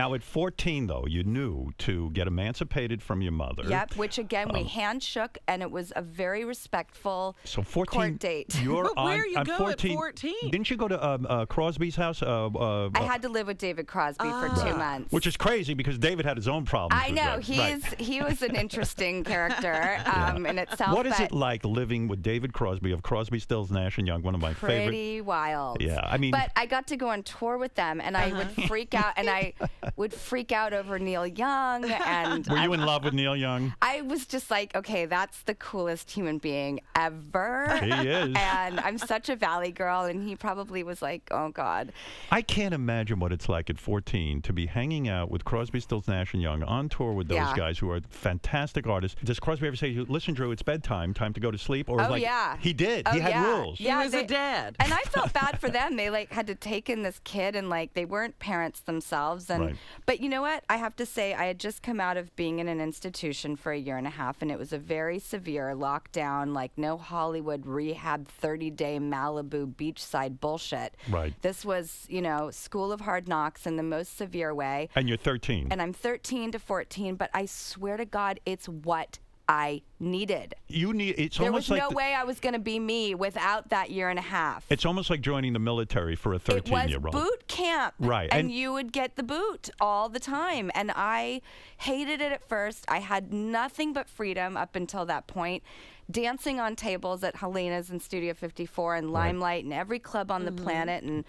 Now, at 14, though, you knew to get emancipated from your mother. Yep, which again, we hand shook, and it was a very respectful so 14, court date. You're on, Where you go 14, at 14? Didn't you go to Crosby's house? I had to live with David Crosby for 2 months. Which is crazy because David had his own problems. I know. He was an interesting character in itself. What is it like living with David Crosby of Crosby, Stills, Nash and Young, one of my favorite? Pretty wild. Yeah, I mean. But I got to go on tour with them, and I would freak out, and I would freak out over Neil Young. And were you in love with Neil Young? I was just like, okay, that's the coolest human being ever. He is. And I'm such a Valley girl, and he probably was like, oh, God. I can't imagine what it's like at 14 to be hanging out with Crosby, Stills, Nash and Young on tour with those guys who are fantastic artists. Does Crosby ever say, listen, Drew, it's bedtime, time to go to sleep? Or he did. He had rules. Yeah, he was a dad. And I felt bad for them. They had to take in this kid, and they weren't parents themselves. And but you know what? I have to say, I had just come out of being in an institution for a year and a half, and it was a very severe lockdown, no Hollywood rehab 30-day Malibu beachside bullshit. Right. This was, School of Hard Knocks in the most severe way. And you're 13. And I'm 13 to 14, but I swear to God, it's what I needed. There was no way I was going to be me without that year and a half. It's almost like joining the military for a 13-year-old. It was boot camp. Right. And you would get the boot all the time. And I hated it at first. I had nothing but freedom up until that point. Dancing on tables at Helena's and Studio 54 and Limelight and every club on the planet, and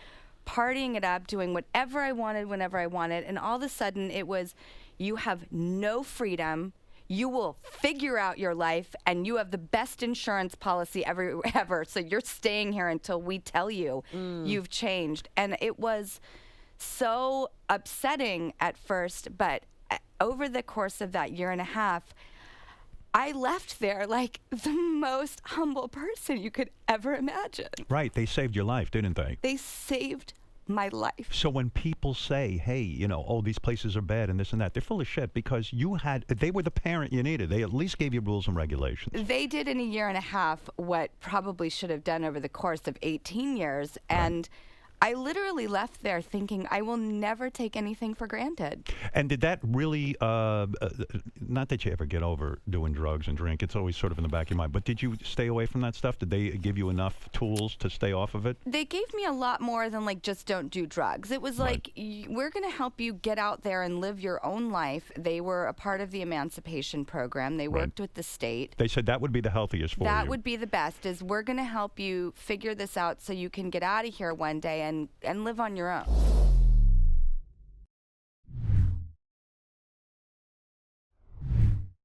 partying it up, doing whatever I wanted whenever I wanted. And all of a sudden it was, you have no freedom. You will figure out your life, and you have the best insurance policy ever. So you're staying here until we tell you you've changed. And it was so upsetting at first, but over the course of that year and a half, I left there like the most humble person you could ever imagine. Right. They saved your life, didn't they? They saved my life. So when people say, hey, these places are bad and this and that, they're full of shit because they were the parent you needed. They at least gave you rules and regulations. They did in a year and a half what probably should have done over the course of 18 years. And I literally left there thinking I will never take anything for granted. And did that really, not that you ever get over doing drugs and drink, it's always sort of in the back of your mind, but did you stay away from that stuff? Did they give you enough tools to stay off of it? They gave me a lot more than just don't do drugs. It was we're going to help you get out there and live your own life. They were a part of the Emancipation program. They worked with the state. They said that would be the healthiest for you. That would be the best, is we're going to help you figure this out so you can get out of here one day and live on your own.